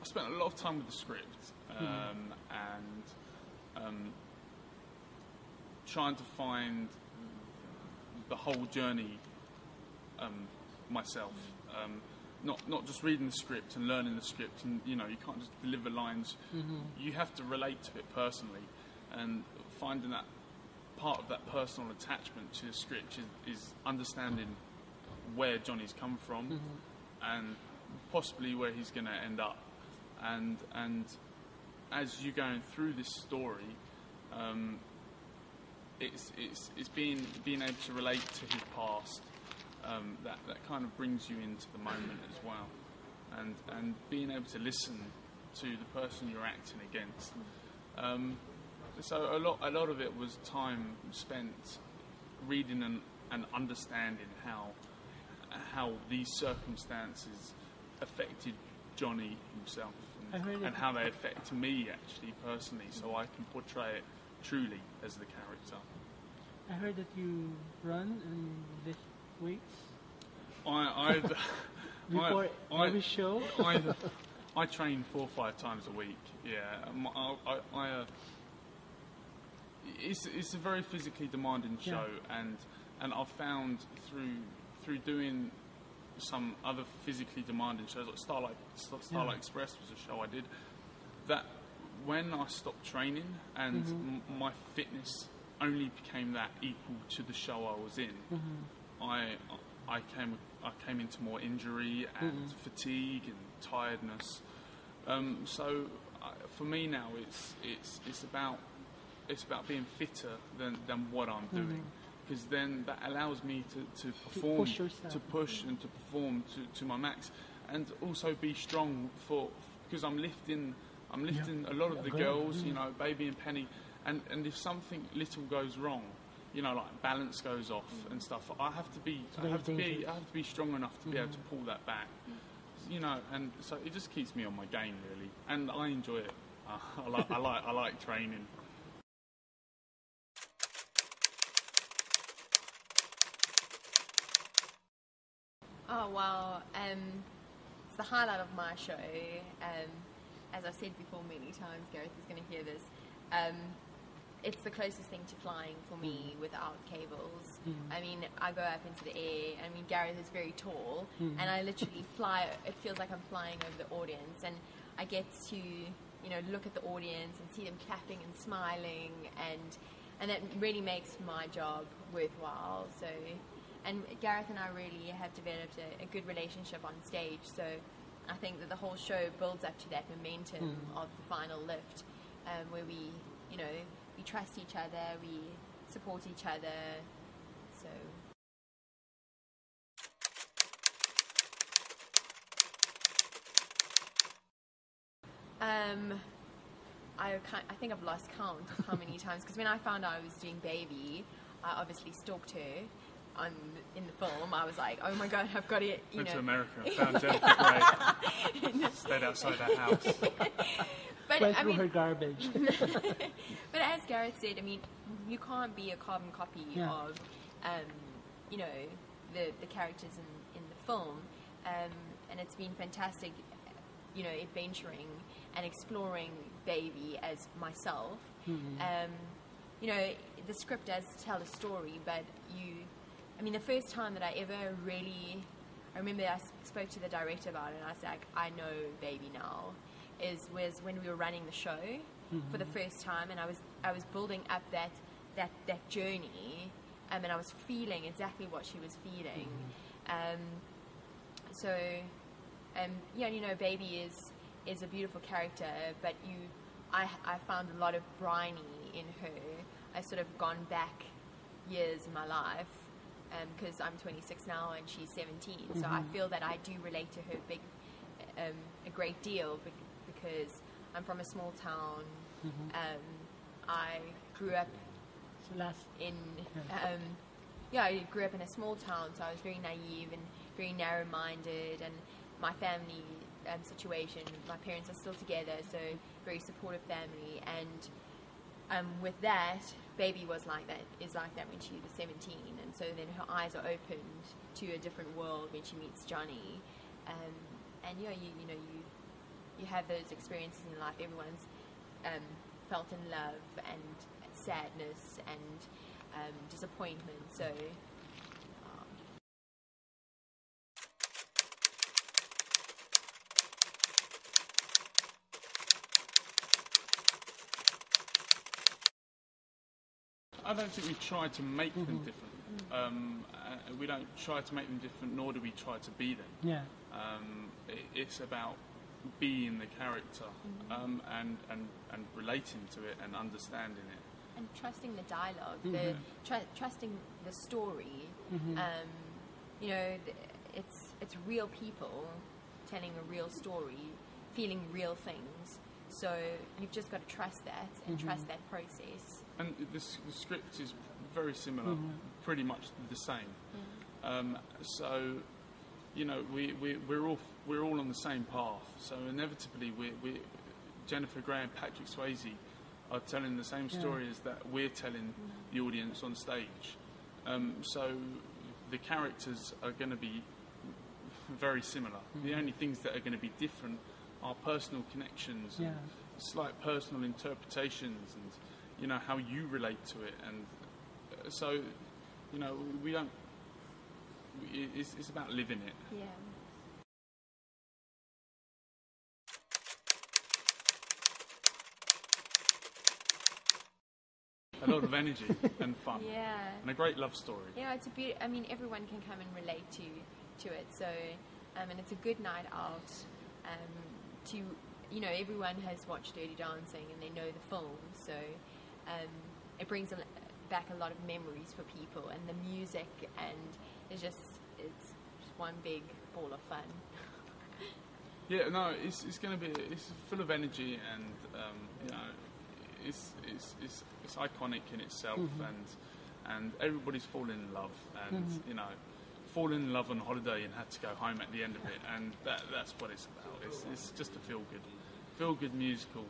spent a lot of time with the script and trying to find the whole journey myself. Not just reading the script and learning the script, and you can't just deliver lines. You have to relate to it personally, and finding that part of that personal attachment to the script is understanding where Johnny's come from and possibly where he's going to end up. And as you're going through this story, it's being able to relate to his past. That kind of brings you into the moment as well, and being able to listen to the person you're acting against. So a lot of it was time spent reading and understanding how these circumstances affected Johnny himself, and how they affect me actually personally, so I can portray it truly as the character. I heard that you run and lift weights. Before every show? I train 4 or 5 times a week. Yeah, it's a very physically demanding show, and I've found through doing some other physically demanding shows, like Starlight Express was a show I did, that when I stopped training and my fitness only became that equal to the show I was in, I came into more injury and fatigue and tiredness. So for me now, it's about being fitter than what I'm doing, because then that allows me to perform, to push and to perform to my max, and also be strong because I'm lifting a lot of the girls, Baby and Penny, and if something little goes wrong, like balance goes off and stuff, I have to be strong enough to be able to pull that back, and so it just keeps me on my game really, and I enjoy it. I like training. Oh wow, it's the highlight of my show. As I've said before many times, Gareth is going to hear this. It's the closest thing to flying for me without cables. I mean, I go up into the air. I mean, Gareth is very tall, and I literally fly. It feels like I'm flying over the audience, and I get to, look at the audience and see them clapping and smiling, and that really makes my job worthwhile. So, and Gareth and I really have developed a good relationship on stage. So, I think that the whole show builds up to that momentum of the final lift, where we trust each other, we support each other, so... I think I've lost count of how many times, because when I found out I was doing Baby, I obviously stalked her in the film. I was like, oh my god, I've got to, Went to America, found Jennifer Grey, stayed outside that house. But, went through her garbage. But as Gareth said, I mean, you can't be a carbon copy of, the characters in the film, and it's been fantastic, adventuring and exploring Baby as myself. The script does tell a story, but the first time that I remember I spoke to the director about it, and I was like, I know Baby now. Was when we were running the show for the first time, and I was building up that journey, and I was feeling exactly what she was feeling. Baby is a beautiful character, but I found a lot of Bryony in her. I've sort of gone back years in my life, because I'm 26 now and she's 17, so I feel that I do relate to her a great deal, because I'm from a small town. I grew up I grew up in a small town, so I was very naive and very narrow-minded, and my family situation, my parents are still together, so very supportive family, and with that, Baby is like that when she was 17, and so then her eyes are opened to a different world when she meets Johnny, you have those experiences in life. Everyone's felt in love and sadness and disappointment. So. I don't think we try to make them different. We don't try to make them different, nor do we try to be them. Yeah. It's about being the character and relating to it and understanding it. And trusting the dialogue, trusting the story. You know, it's real people telling a real story, feeling real things. So you've just got to trust that and trust that process. And the script is very similar, pretty much the same. So, you know, we're all on the same path. So inevitably, we Jennifer Grey and Patrick Swayze are telling the same stories that we're telling the audience on stage. So the characters are going to be very similar. The only things that are going to be different are personal connections and slight personal interpretations and, you know, how you relate to it. And so, you know, we don't... It's about living it. Yeah. A lot of energy and fun. Yeah. And a great love story. Yeah, it's a I mean, everyone can come and relate to it. So, and it's a good night out. To, you know, everyone has watched Dirty Dancing and they know the film. So, it brings back a lot of memories for people, and the music, and it's just one big ball of fun. Yeah, no, it's going to be, it's full of energy, and you know, it's iconic in itself, and everybody's fallen in love, and you know, fallen in love on holiday and had to go home at the end of it, and that's what it's about. It's just a feel good musical